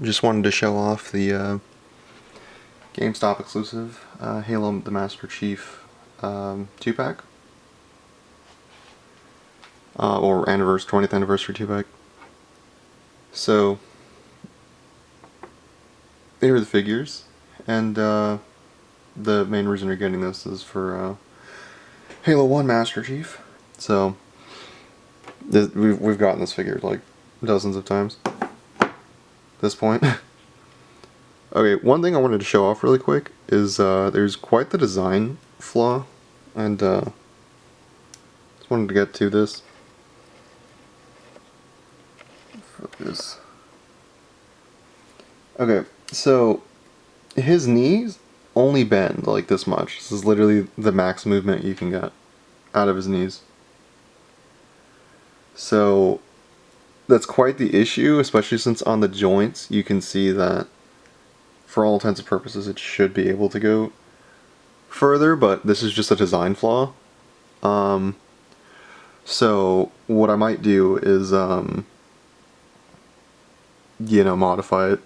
just wanted to show off the GameStop exclusive Halo the Master Chief 2-pack. Or 20th anniversary 2-pack. So, here are the figures, and the main reason you're getting this is for Halo 1 Master Chief. So, we've gotten this figure like dozens of times at this point. Okay, one thing I wanted to show off really quick is there's quite the design flaw, and just wanted to get to this. Focus. Okay, so his knees only bend like this much. This is literally the max movement you can get out of his knees. So that's quite the issue, especially since on the joints you can see that for all intents and purposes it should be able to go further, but this is just a design flaw. So what I might do is modify it.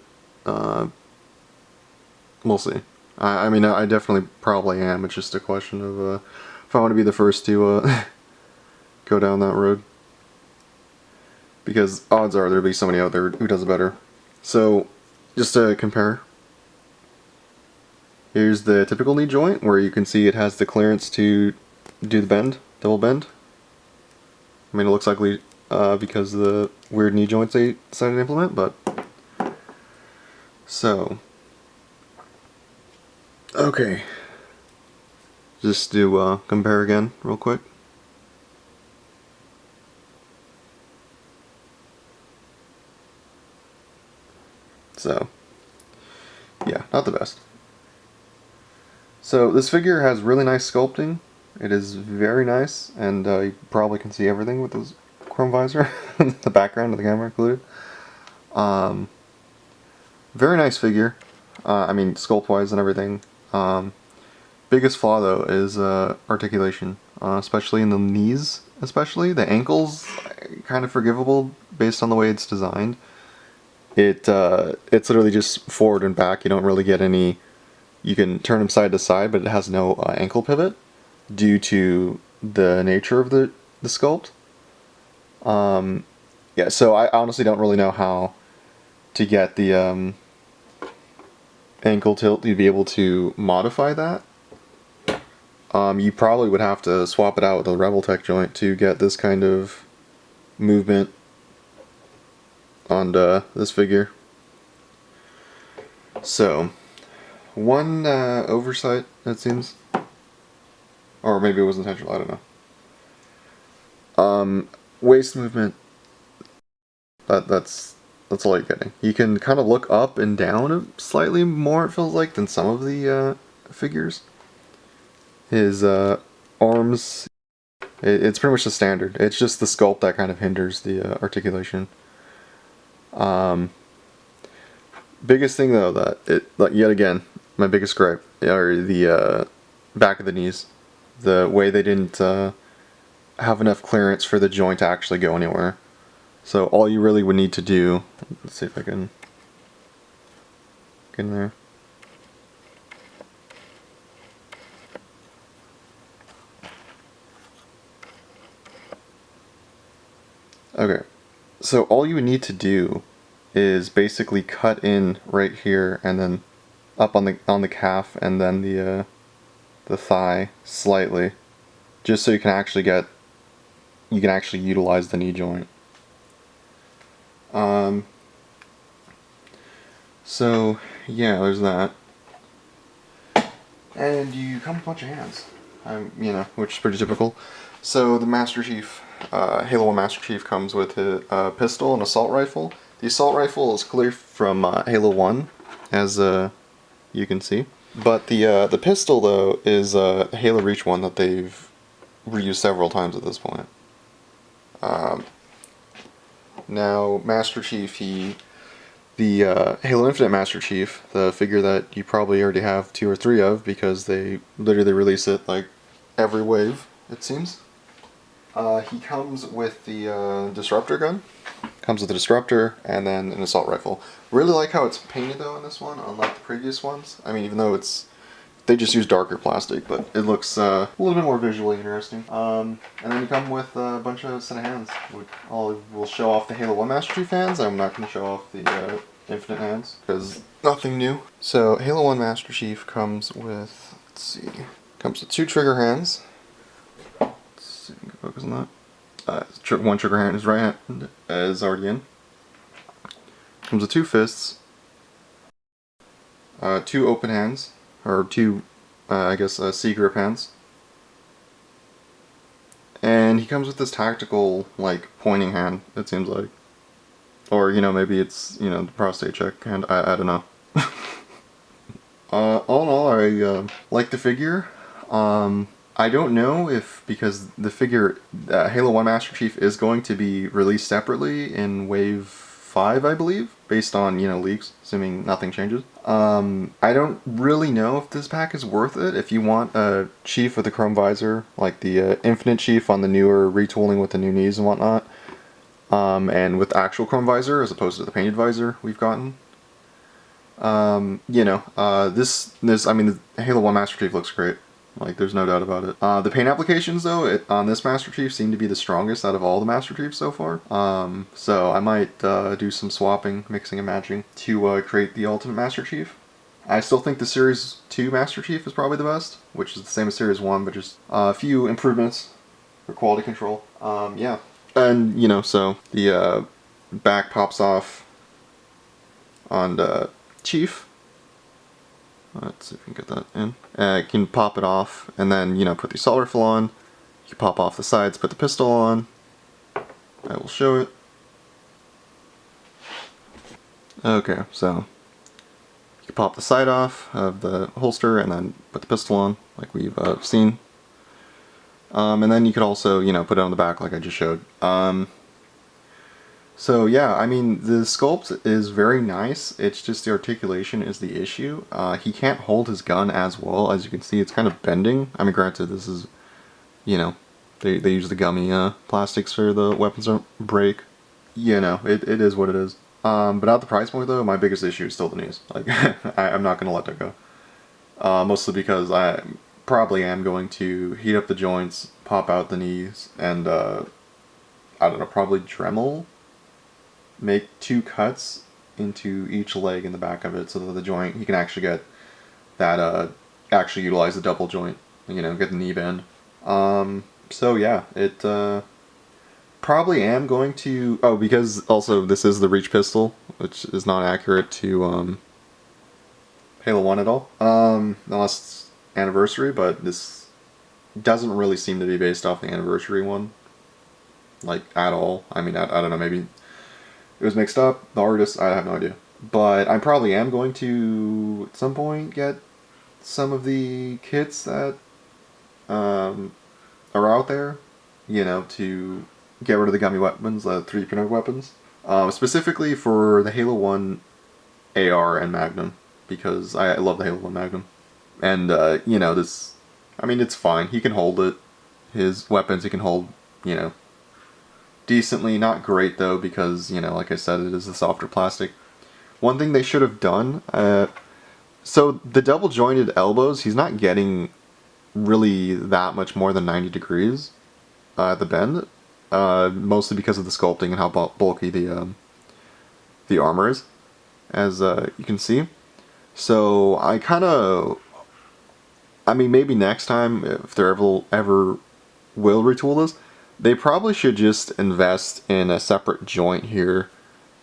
We'll see. I mean, I definitely probably am. It's just a question of if I want to be the first to go down that road. Because odds are there'll be somebody out there who does it better. So, just to compare, here's the typical knee joint, where you can see it has the clearance to do the bend, double bend. I mean, it looks ugly because of the weird knee joints they decided to implement, but... So... Okay. Just do compare again, real quick. So, yeah, not the best. So this figure has really nice sculpting. It is very nice, and you probably can see everything with this chrome visor, the background of the camera included. Very nice figure. I mean, sculpt-wise and everything. Biggest flaw though is articulation, especially in the knees. Especially the ankles, kind of forgivable based on the way it's designed. It's literally just forward and back. You don't really get any. You can turn them side to side, but it has no ankle pivot due to the nature of the sculpt. Yeah, so I honestly don't really know how to get the ankle tilt to be able to modify that. You probably would have to swap it out with a Rebel Tech joint to get this kind of movement on this figure. So, one oversight, it seems. Or maybe it was intentional, I don't know. Waist movement, that's all you're getting. You can kind of look up and down slightly more, it feels like, than some of the figures. His arms, it's pretty much the standard. It's just the sculpt that kind of hinders the articulation. Biggest thing though, that yet again, my biggest gripe are the back of the knees. The way they didn't have enough clearance for the joint to actually go anywhere. So all you really would need to do, let's see if I can get in there. Okay, so all you would need to do is basically cut in right here and then up on the calf and then the thigh slightly, just so you can actually utilize the knee joint. So yeah, there's that, and you come with a bunch of hands, which is pretty typical. So the Master Chief, Halo 1 Master Chief comes with a pistol and assault rifle. The assault rifle is clear from Halo 1, as you can see. But the pistol, though, is a Halo Reach one that they've reused several times at this point. Now, Master Chief, the Halo Infinite Master Chief, the figure that you probably already have 2 or 3 of, because they literally release it like every wave, it seems. He comes with the disruptor gun. Comes with a disruptor and then an assault rifle. Really like how it's painted though in this one, unlike the previous ones. I mean, even though they just use darker plastic, but it looks a little bit more visually interesting. And then you come with a bunch of set of hands. We'll show off the Halo 1 Master Chief hands. I'm not going to show off the Infinite hands, because nothing new. So Halo 1 Master Chief comes with, let's see, comes with 2 trigger hands. Let's see if we can focus on that. One trigger hand, his right hand is already in. Comes with 2 fists, 2 open hands, or 2, I guess, C grip hands. And he comes with this tactical, like, pointing hand, it seems like. Or, you know, maybe it's, you know, the prostate check hand, I don't know. All in all, I like the figure. I don't know if, because the figure, Halo 1 Master Chief is going to be released separately in Wave 5, I believe, based on, you know, leaks, assuming nothing changes. I don't really know if this pack is worth it. If you want a Chief with a chrome visor, like the Infinite Chief on the newer retooling with the new knees and whatnot, and with actual chrome visor as opposed to the painted visor we've gotten. You know, I mean, the Halo 1 Master Chief looks great. Like, there's no doubt about it. The paint applications, though, on this Master Chief seem to be the strongest out of all the Master Chiefs so far. So I might do some swapping, mixing and matching to create the Ultimate Master Chief. I still think the Series 2 Master Chief is probably the best, which is the same as Series 1, but just a few improvements for quality control. Yeah. And, you know, so the back pops off on the Chief. Let's see if we can get that in. You can pop it off, and then, you know, put the assault rifle on. You can pop off the sides, put the pistol on. I will show it. Okay, so you can pop the side off of the holster, and then put the pistol on, like we've seen. And then you could also, you know, put it on the back, like I just showed. So yeah, I mean, the sculpt is very nice, it's just the articulation is the issue. He can't hold his gun as well, as you can see, it's kind of bending. I mean, granted, this is, you know, they use the gummy plastics for the weapons don't break. You know, it is what it is. But at the price point though, my biggest issue is still the knees. Like, I'm not going to let that go. Mostly because I probably am going to heat up the joints, pop out the knees, and I don't know, probably Dremel? Make 2 cuts into each leg in the back of it so that the joint, you can actually get that, actually utilize the double joint, you know, get the knee bend. So yeah, it, probably am going to, oh, because also this is the Reach pistol, which is not accurate to, Halo 1 at all. Unless it's Anniversary, but this doesn't really seem to be based off the Anniversary one, like, at all. I mean, I don't know, maybe it was mixed up, the artist, I have no idea. But I probably am going to, at some point, get some of the kits that are out there, you know, to get rid of the gummy weapons, the 3D printed weapons. Specifically for the Halo 1 AR and Magnum, because I love the Halo 1 Magnum. And, you know, this, I mean, it's fine, he can hold it. His weapons he can hold, you know, decently, not great though, because, you know, like I said, it is a softer plastic. One thing they should have done, so the double jointed elbows, he's not getting really that much more than 90 degrees at the bend, mostly because of the sculpting and how bulky the armor is, as you can see. So I kind of, I mean, maybe next time, if they're ever will retool this, they probably should just invest in a separate joint here,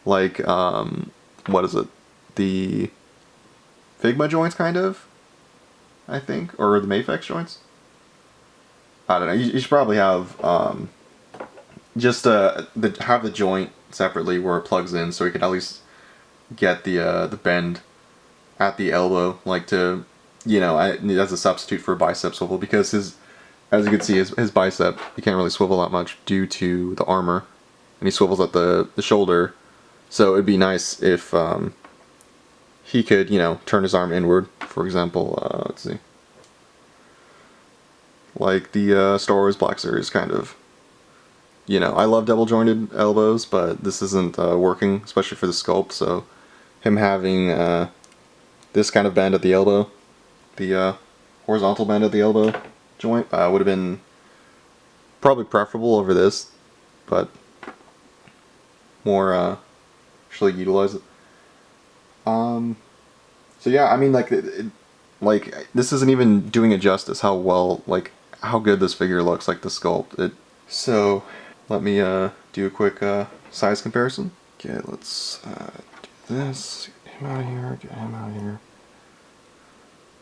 like, what is it, the Figma joints, kind of, I think, or the Mafex joints? I don't know, you should probably have, just, have the joint separately where it plugs in, so we could at least get the bend at the elbow, like to, you know, as a substitute for a bicep swivel, because his, as you can see, his bicep, he can't really swivel that much due to the armor, and he swivels at the shoulder, so it'd be nice if he could, you know, turn his arm inward, for example, let's see, like the Star Wars Black Series, kind of. you know, I love double jointed elbows, but this isn't working, especially for the sculpt. So him having this kind of bend at the elbow, the horizontal bend at the elbow joint, would have been probably preferable over this, but more actually utilize it. So yeah, I mean, like, like this isn't even doing it justice. How well, like, how good this figure looks, like the sculpt. So let me do a quick size comparison. Okay, let's do this. Get him out of here. Get him out of here.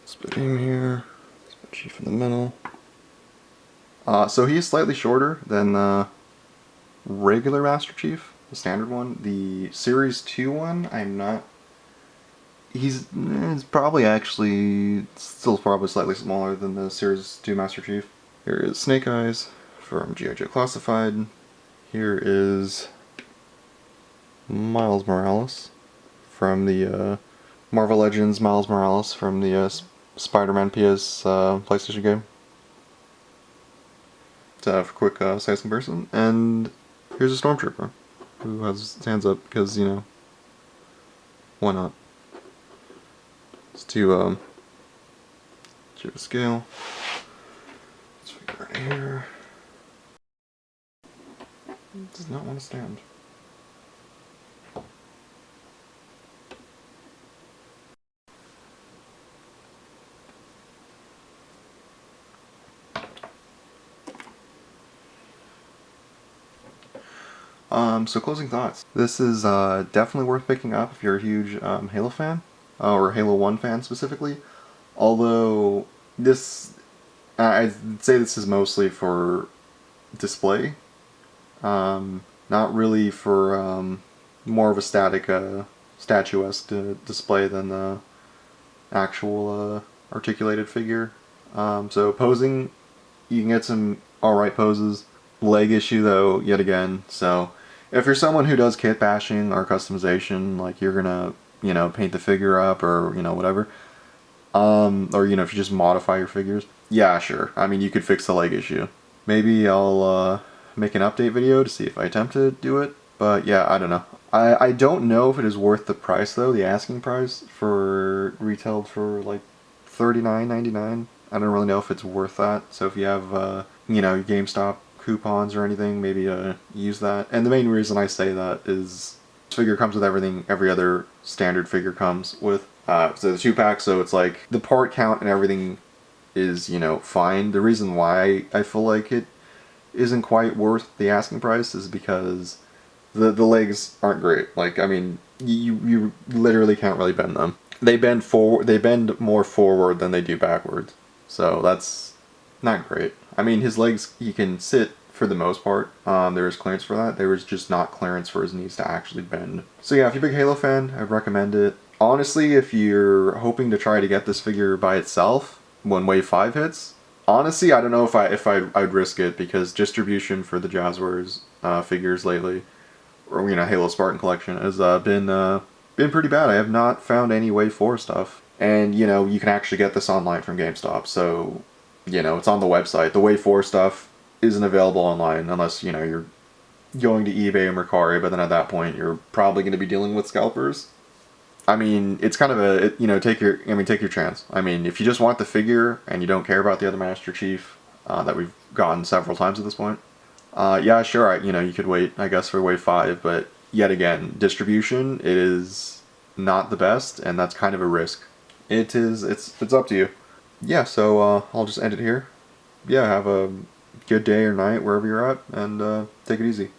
Let's put him here. Let's put Chief in the middle. So he's slightly shorter than the regular Master Chief, the standard one. The Series 2 one, I'm not. He's probably actually still probably slightly smaller than the Series 2 Master Chief. Here is Snake Eyes from G.I. Joe Classified. Here is Miles Morales from the Marvel Legends Miles Morales from the Spider-Man PS PlayStation game. For a quick size comparison. And here's a Stormtrooper who has his hands up because, you know, why not? Let's do a scale. Let's figure out here. It does not want to stand. So closing thoughts. This is definitely worth picking up if you're a huge Halo fan, or Halo 1 fan specifically. Although this, I'd say this is mostly for display, not really for more of a static, statuesque display than the actual articulated figure. So posing, you can get some alright poses. Leg issue though, yet again. So if you're someone who does kit bashing or customization, like you're gonna, you know, paint the figure up or, you know, whatever, or, you know, if you just modify your figures, yeah, sure. I mean, you could fix the leg issue. Maybe I'll make an update video to see if I attempt to do it. But yeah, I don't know. I don't know if it is worth the price though, the asking price for retailed for like $39.99. I don't really know if it's worth that. So if you have, you know, GameStop coupons or anything, maybe use that. And the main reason I say that is this figure comes with everything every other standard figure comes with. So the 2-pack, so it's like the part count and everything is, you know, fine. The reason why I feel like it isn't quite worth the asking price is because the legs aren't great. Like, I mean, you literally can't really bend them. They bend forward. They bend more forward than they do backwards. So that's not great. I mean, his legs, he can sit for the most part. There is clearance for that. There is just not clearance for his knees to actually bend. So yeah, if you're a big Halo fan, I'd recommend it. Honestly, if you're hoping to try to get this figure by itself when Wave 5 hits, honestly, I don't know if I'd risk it, because distribution for the Jazzwares figures lately, or, you know, Halo Spartan collection, has been pretty bad. I have not found any Wave 4 stuff. And, you know, you can actually get this online from GameStop, so, you know, it's on the website. The Wave 4 stuff isn't available online unless, you know, you're going to eBay or Mercari, but then at that point you're probably going to be dealing with scalpers. I mean, it's kind of you know, take your chance. I mean, if you just want the figure and you don't care about the other Master Chief that we've gotten several times at this point, yeah, sure, you know, you could wait, I guess, for Wave 5, but yet again, distribution, it is not the best, and that's kind of a risk. It is, it's up to you. Yeah, so I'll just end it here. Yeah, have a good day or night wherever you're at, and take it easy.